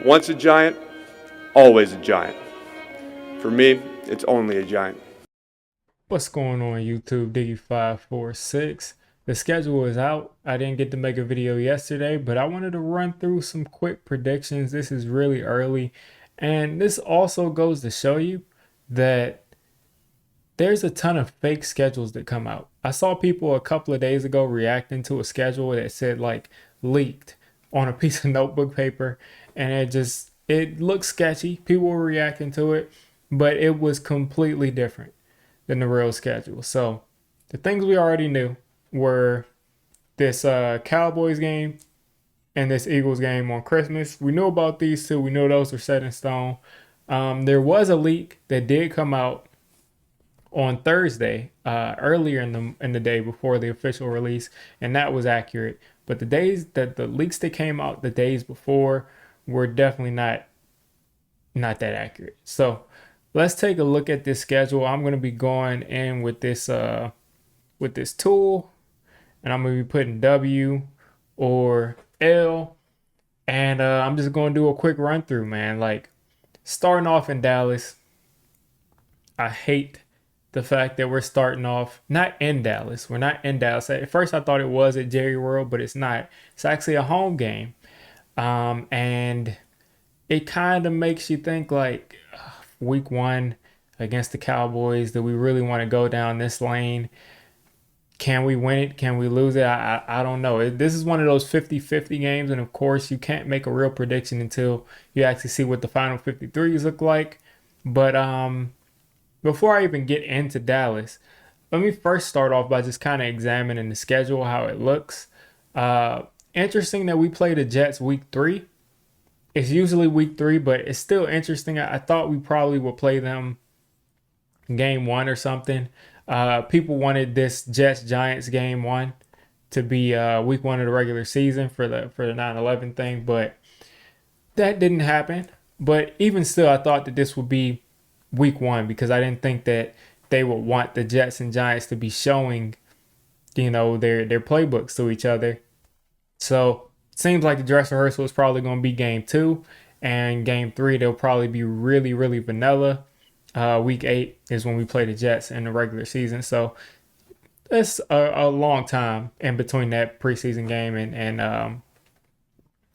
Once a giant, always a giant. For me, it's only a giant. What's going on YouTube, Diggy546? The schedule is out. I didn't get to make a video yesterday, but I wanted to run through some quick predictions. This is really early. And this also goes to show you that there's a ton of fake schedules that come out. I saw people a couple of days ago reacting to a schedule that said like leaked on a piece of notebook paper, and it looked sketchy. People were reacting to it, but it was completely different than the real schedule. So the things we already knew were this Cowboys game and this Eagles game on Christmas. We knew about these two. We knew those were set in stone. There was a leak that did come out on Thursday, earlier in the day before the official release, and that was accurate. But the leaks that came out the days before were definitely not that accurate. So let's take a look at this schedule. I'm going to be going in with this tool, and I'm going to be putting W or L, and I'm just going to do a quick run through, man. Like, starting off in Dallas, I hate the fact that we're starting off not in Dallas. We're not in Dallas. At first, I thought it was at Jerry World, but it's not. It's actually a home game, and it kind of makes you think like week one against the Cowboys. Do we really want to go down this lane? Can we win it? Can we lose it? I don't know. This is one of those 50-50 games, and of course, you can't make a real prediction until you actually see what the final 53s look like. But before I even get into Dallas, let me first start off by just kind of examining the schedule, how it looks. Interesting that we play the Jets week 3. It's usually week 3, but it's still interesting. I thought we probably would play them game 1 or something. People wanted this Jets Giants game 1 to be week 1 of the regular season for the 9/11 thing, but that didn't happen. But even still, I thought that this would be week 1 because I didn't think that they would want the Jets and Giants to be showing, their playbooks to each other. So it seems like the dress rehearsal is probably going to be game 2, and game 3 they'll probably be really, really vanilla. Week 8 is when we play the Jets in the regular season. So it's a long time in between that preseason game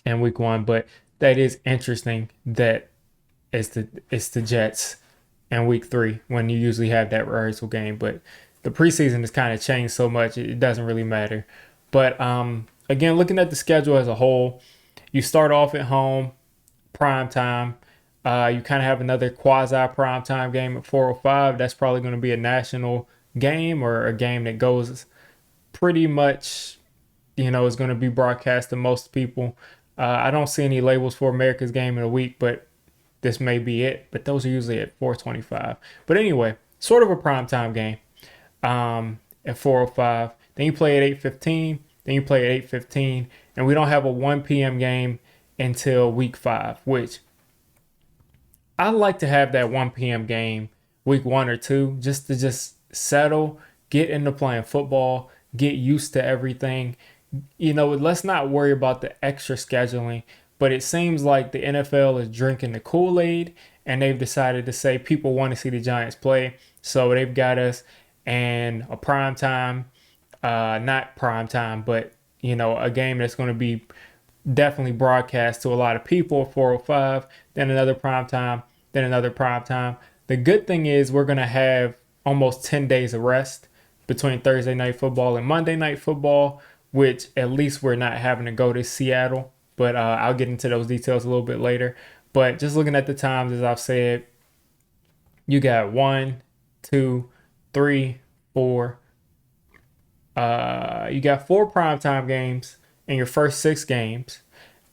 and week 1. But that is interesting that it's the Jets and week 3 when you usually have that rehearsal game. But the preseason has kind of changed so much, it doesn't really matter. But again, looking at the schedule as a whole, you start off at home, prime time. You kind of have another quasi prime time game at 4:05. That's probably going to be a national game or a game that goes pretty much, is going to be broadcast to most people. I don't see any labels for America's Game of the Week, but this may be it. But those are usually at 4:25. But anyway, sort of a prime time game at 4:05. Then you play at 8:15. Then you play at 8:15, and we don't have a 1 p.m. game until week 5, which I like to have that 1 p.m. game week 1 or 2 just to settle, get into playing football, get used to everything. Let's not worry about the extra scheduling, but it seems like the NFL is drinking the Kool-Aid, and they've decided to say people want to see the Giants play, so they've got us and a prime time, not prime time, but a game that's going to be definitely broadcast to a lot of people, 4:05, then another prime time, then another prime time. The good thing is we're going to have almost 10 days of rest between Thursday night football and Monday night football, which at least we're not having to go to Seattle. But I'll get into those details a little bit later. But just looking at the times, as I've said, you got 1, 2, 3, 4. You got 4 primetime games in your first 6 games.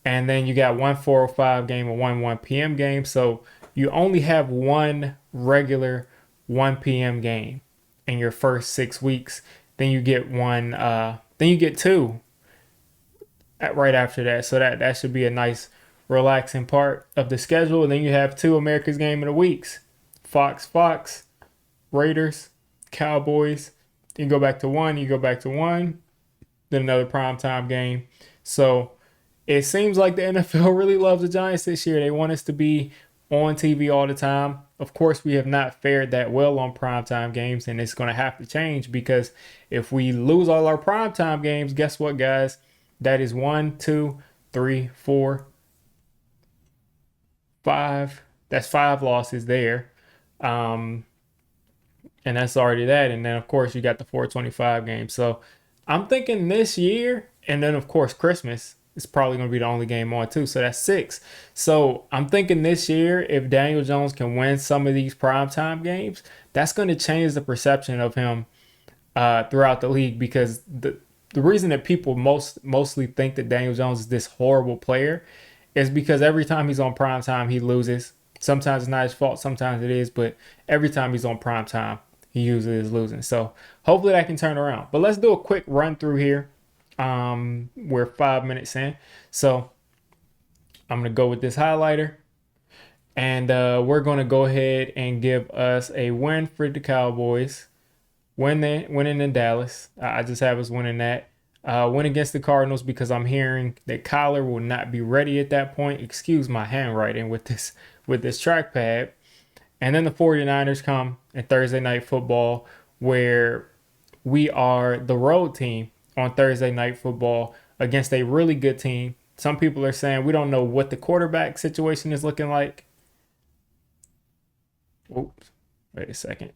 And then you got 1 4:05 game and 1 p.m. game. So you only have one regular 1 p.m. game in your first 6 weeks. Then you get then you get 2 right after that. So that should be a nice relaxing part of the schedule. And then you have 2 America's Game of the Weeks. Fox, Raiders, Cowboys. You go back to 1, then another primetime game. So It seems like the NFL really loves the Giants this year. They want us to be on TV all the time. Of course, we have not fared that well on primetime games, and it's going to have to change because if we lose all our primetime games, guess what, guys? That is 1, 2, 3, 4, 5. That's 5 losses there. Um, and that's already that. And then, of course, you got the 425 game. So I'm thinking this year, and then, of course, Christmas is probably going to be the only game on, too. So that's 6. So I'm thinking this year, if Daniel Jones can win some of these primetime games, that's going to change the perception of him throughout the league because the reason that people mostly think that Daniel Jones is this horrible player is because every time he's on prime time, he loses. Sometimes it's not his fault, sometimes it is, but every time he's on prime time, he usually is losing. So hopefully that can turn around. But let's do a quick run through here. We're 5 minutes in. So I'm going to go with this highlighter. And we're going to go ahead and give us a win for the Cowboys. Winning in Dallas. I just have us winning that. Win against the Cardinals because I'm hearing that Kyler will not be ready at that point. Excuse my handwriting with this trackpad. And then the 49ers come in Thursday Night Football where we are the road team on Thursday Night Football against a really good team. Some people are saying we don't know what the quarterback situation is looking like. Oops, wait a second.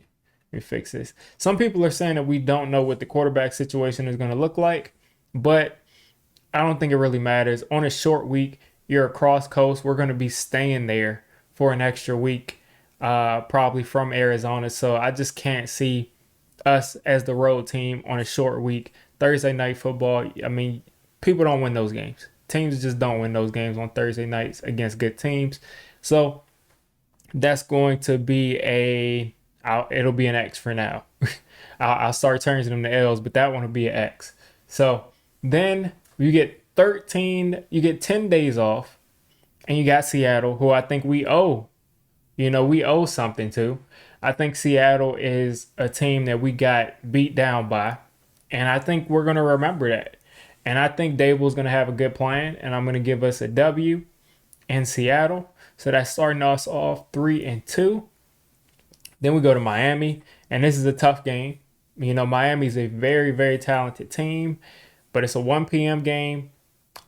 Let me fix this. Some people are saying that we don't know what the quarterback situation is going to look like, but I don't think it really matters. On a short week, you're across coast. We're going to be staying there for an extra week, probably from Arizona. So I just can't see us as the road team on a short week. Thursday Night Football, I mean, people don't win those games. Teams just don't win those games on Thursday nights against good teams. So that's going to be it'll be an X for now. I'll start turning them to L's, but that one will be an X. So then you get 10 days off, and you got Seattle, who I think we owe something to. I think Seattle is a team that we got beat down by, and I think we're going to remember that. And I think Dable's going to have a good plan, and I'm going to give us a W in Seattle. So that's starting us off 3-2. Then we go to Miami, and this is a tough game. Miami's a very, very talented team, but it's a 1 p.m. game.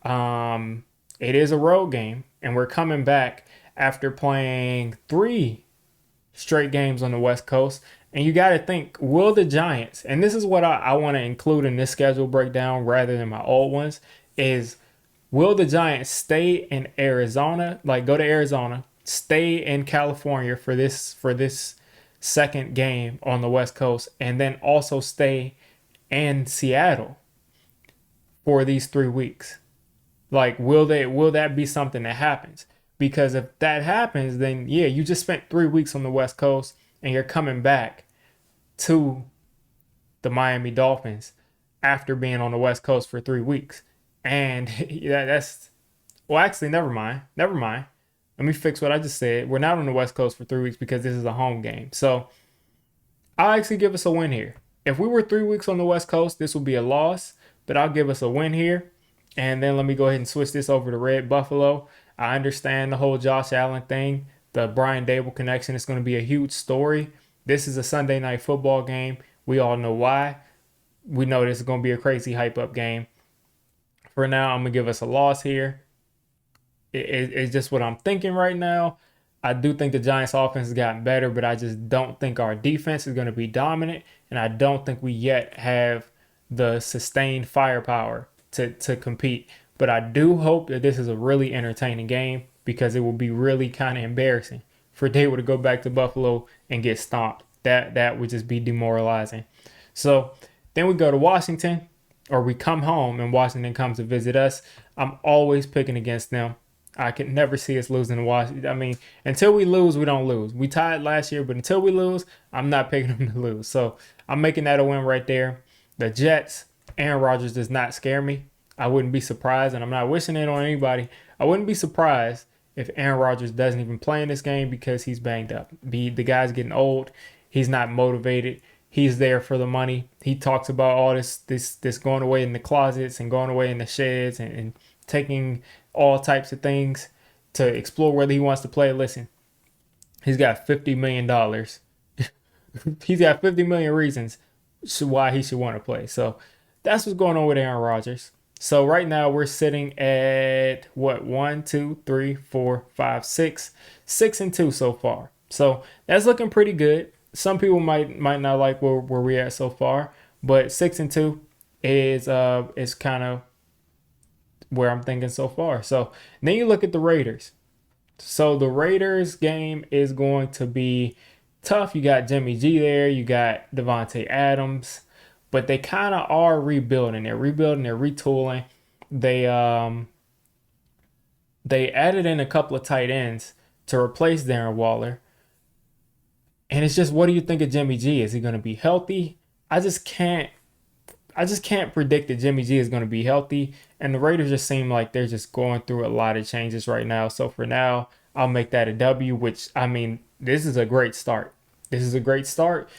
It is a road game, and we're coming back after playing 3 straight games on the West Coast. And you got to think, will the Giants, and this is what I want to include in this schedule breakdown rather than my old ones, is will the Giants stay in Arizona, like go to Arizona, stay in California for this second game on the West Coast, and then also stay in Seattle for these 3 weeks? Like, will that be something that happens? Because if that happens, then yeah, you just spent 3 weeks on the West Coast and you're coming back to the Miami Dolphins after being on the West Coast for 3 weeks. And actually, never mind. Let me fix what I just said. We're not on the West Coast for 3 weeks because this is a home game. So I'll actually give us a win here. If we were 3 weeks on the West Coast, this would be a loss, but I'll give us a win here. And then let me go ahead and switch this over to Red Buffalo. I understand the whole Josh Allen thing, the Brian Dable connection is going to be a huge story. This is a Sunday Night Football game. We all know why. We know this is going to be a crazy hype up game. For now, I'm going to give us a loss here. It's just what I'm thinking right now. I do think the Giants offense has gotten better, but I just don't think our defense is going to be dominant. And I don't think we yet have the sustained firepower to compete. But I do hope that this is a really entertaining game because it will be really kind of embarrassing for Dable to go back to Buffalo and get stomped. That would just be demoralizing. So then we go to Washington, or we come home and Washington comes to visit us. I'm always picking against them. I can never see us losing to Washington. I mean, until we lose, we don't lose. We tied last year, but until we lose, I'm not picking them to lose. So I'm making that a win right there. The Jets, Aaron Rodgers does not scare me. I wouldn't be surprised, and I'm not wishing it on anybody. I wouldn't be surprised if Aaron Rodgers doesn't even play in this game because he's banged up. The guy's getting old. He's not motivated. He's there for the money. He talks about all this going away in the closets and going away in the sheds and taking all types of things to explore whether he wants to play. Listen, he's got $50 million. He's got 50 million reasons why he should want to play. So that's what's going on with Aaron Rodgers. So right now we're sitting at what, 1, 2, 3, 4, 5, 6 and 2 so far. So that's looking pretty good. Some people might not like where we're at so far, but 6-2 is kind of where I'm thinking so far. So then you look at the Raiders. So the Raiders game is going to be tough. You got Jimmy G there, you got Devontae Adams, but they kind of are rebuilding. They're rebuilding, they're retooling. They added in a couple of tight ends to replace Darren Waller. And it's just, what do you think of Jimmy G? Is he going to be healthy? I just can't predict that Jimmy G is going to be healthy. And the Raiders just seem like they're just going through a lot of changes right now. So for now, I'll make that a W, which, I mean, this is a great start. This is a great start.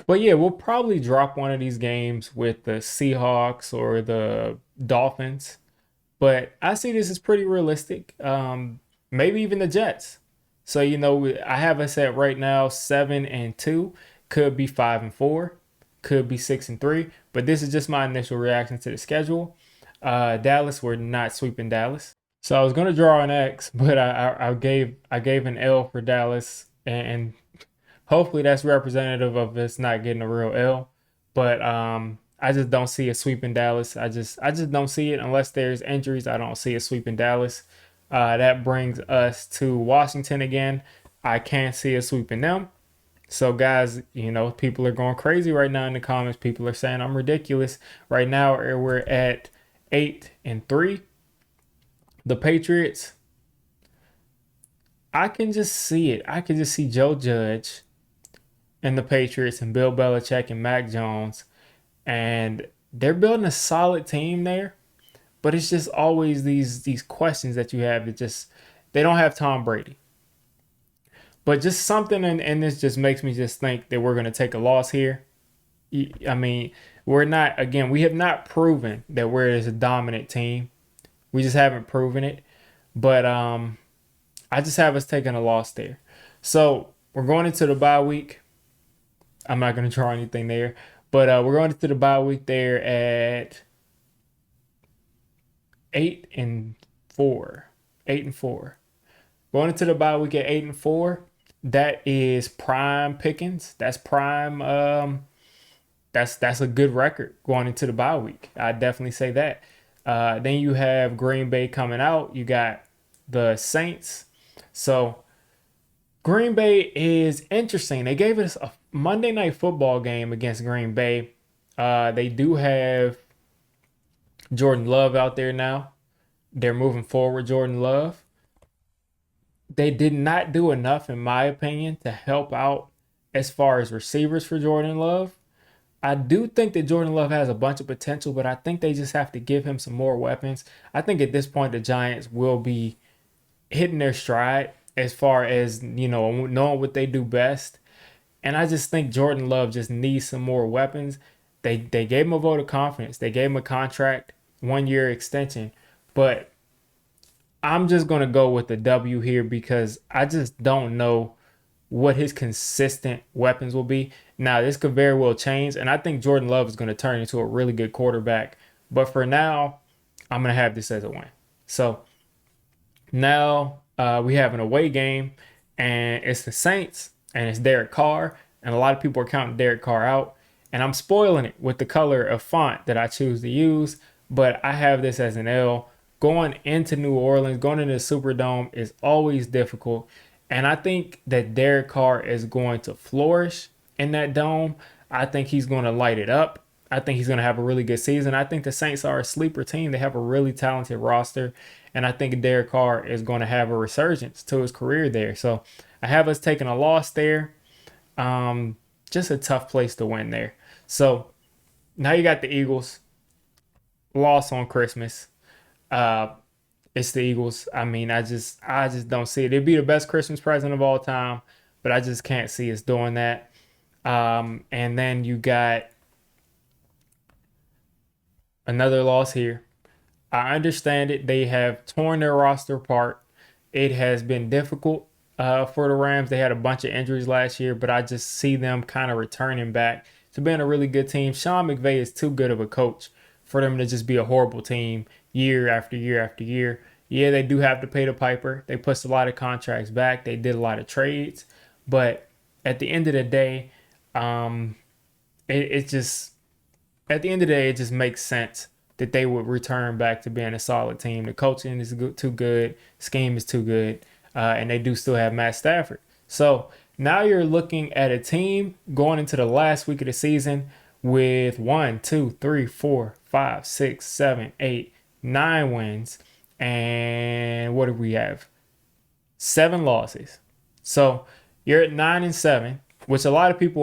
But yeah, we'll probably drop one of these games with the Seahawks or the Dolphins. But I see this as pretty realistic. Maybe even the Jets. So, I have us at right now 7-2, could be 5-4, could be 6-3. But this is just my initial reaction to the schedule. Dallas, we're not sweeping Dallas. So I was gonna draw an X, but I gave an L for Dallas, and hopefully that's representative of us not getting a real L. But I just don't see a sweep in Dallas. I just don't see it unless there's injuries. I don't see a sweep in Dallas. That brings us to Washington again. I can't see a sweep in them. So guys, people are going crazy right now in the comments. People are saying I'm ridiculous. Right now we're at 8-3. The Patriots, I can just see it. I can just see Joe Judge and the Patriots and Bill Belichick and Mac Jones. And they're building a solid team there. But it's just always these questions that you have that just, they don't have Tom Brady. But just something in this just makes me just think that we're going to take a loss here. I mean, we have not proven that we're a dominant team. We just haven't proven it. But I just have us taking a loss there. So we're going into the bye week. I'm not going to draw anything there. But we're going into the bye week there at 8-4. 8-4. Going into the bye week at 8-4. That is prime pickings. That's prime. That's a good record going into the bye week. I definitely say that. Then you have Green Bay coming out. You got the Saints. So Green Bay is interesting. They gave us a Monday Night Football game against Green Bay. They do have Jordan Love out there now. They're moving forward, Jordan Love. They did not do enough, in my opinion, to help out as far as receivers for Jordan Love. I do think that Jordan Love has a bunch of potential, but I think they just have to give him some more weapons. I think at this point, the Giants will be hitting their stride as far as, knowing what they do best. And I just think Jordan Love just needs some more weapons. They gave him a vote of confidence. They gave him a contract, 1-year extension. But I'm just going to go with the W here because I just don't know what his consistent weapons will be. Now, this could very well change, and I think Jordan Love is going to turn into a really good quarterback. But for now, I'm going to have this as a win. So now we have an away game, and it's the Saints, and it's Derek Carr, and a lot of people are counting Derek Carr out. And I'm spoiling it with the color of font that I choose to use, but I have this as an L. Going into New Orleans, going into the Superdome is always difficult. And I think that Derek Carr is going to flourish in that dome. I think he's going to light it up. I think he's going to have a really good season. I think the Saints are a sleeper team. They have a really talented roster. And I think Derek Carr is going to have a resurgence to his career there. So I have us taking a loss there. Just a tough place to win there. So now you got the Eagles. Loss on Christmas. It's the Eagles. I mean, I just don't see it. It'd be the best Christmas present of all time, but I just can't see us doing that. And then you got another loss here. I understand it. They have torn their roster apart. It has been difficult for the Rams. They had a bunch of injuries last year, but I just see them kind of returning back to being a really good team. Sean McVay is too good of a coach for them to just be a horrible team year after year after year. Yeah, they do have to pay the piper. They pushed a lot of contracts back. They did a lot of trades. But at the end of the day, it just at the end of the day, it just makes sense that they would return back to being a solid team. The coaching is too good, scheme is too good, and they do still have Matt Stafford. So now you're looking at a team going into the last week of the season with 1, 2, 3, 4, 5, 6, 7, 8, 9 wins. And what do we have? 7 losses. So you're at 9-7, which a lot of people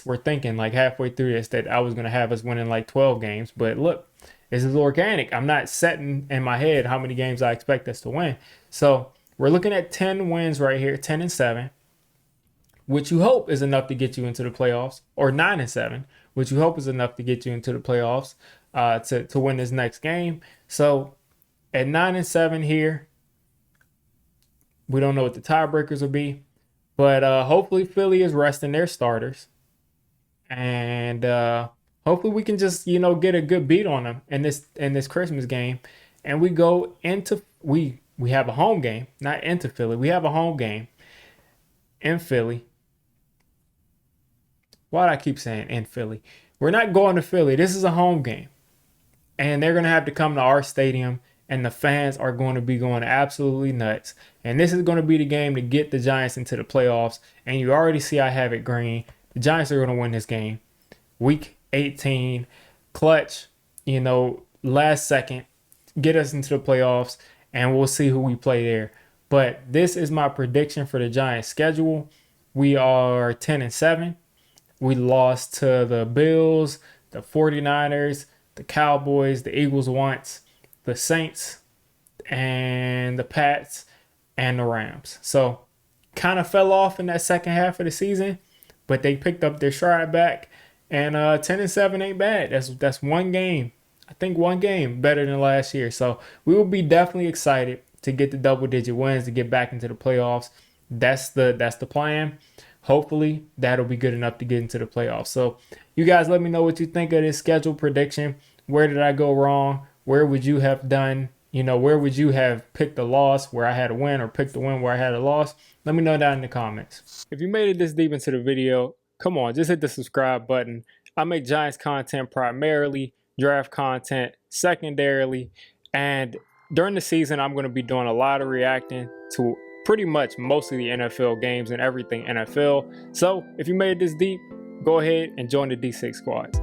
were thinking like halfway through this that I was going to have us winning like 12 games. But look, this is organic. I'm not setting in my head how many games I expect us to win. So we're looking at 10 wins right here, 10-7, which you hope is enough to get you into the playoffs, or 9-7, which you hope is enough to get you into the playoffs to win this next game. So at 9-7 here, we don't know what the tiebreakers will be, but hopefully Philly is resting their starters, and hopefully we can just get a good beat on them in this Christmas game, and we go into we have a home game, not into Philly. We have a home game in Philly. Why do I keep saying in Philly? We're not going to Philly. This is a home game, and they're gonna have to come to our stadium. And the fans are going to be going absolutely nuts. And this is going to be the game to get the Giants into the playoffs. And you already see I have it green. The Giants are going to win this game. Week 18, clutch, last second, get us into the playoffs. And we'll see who we play there. But this is my prediction for the Giants schedule. We are 10-7. We lost to the Bills, the 49ers, the Cowboys, the Eagles once, the Saints, and the Pats, and the Rams. So kind of fell off in that second half of the season, but they picked up their stride back, and 10-7 ain't bad. That's one game. I think one game better than last year. So we will be definitely excited to get the double-digit wins to get back into the playoffs. That's the plan. Hopefully that'll be good enough to get into the playoffs. So you guys let me know what you think of this schedule prediction. Where did I go wrong? Where would you have done, where would you have picked a loss where I had a win, or picked a win where I had a loss? Let me know down in the comments. If you made it this deep into the video, come on, just hit the subscribe button. I make Giants content primarily, draft content secondarily, and during the season, I'm going to be doing a lot of reacting to pretty much most of the NFL games and everything NFL. So if you made it this deep, go ahead and join the D6 squad.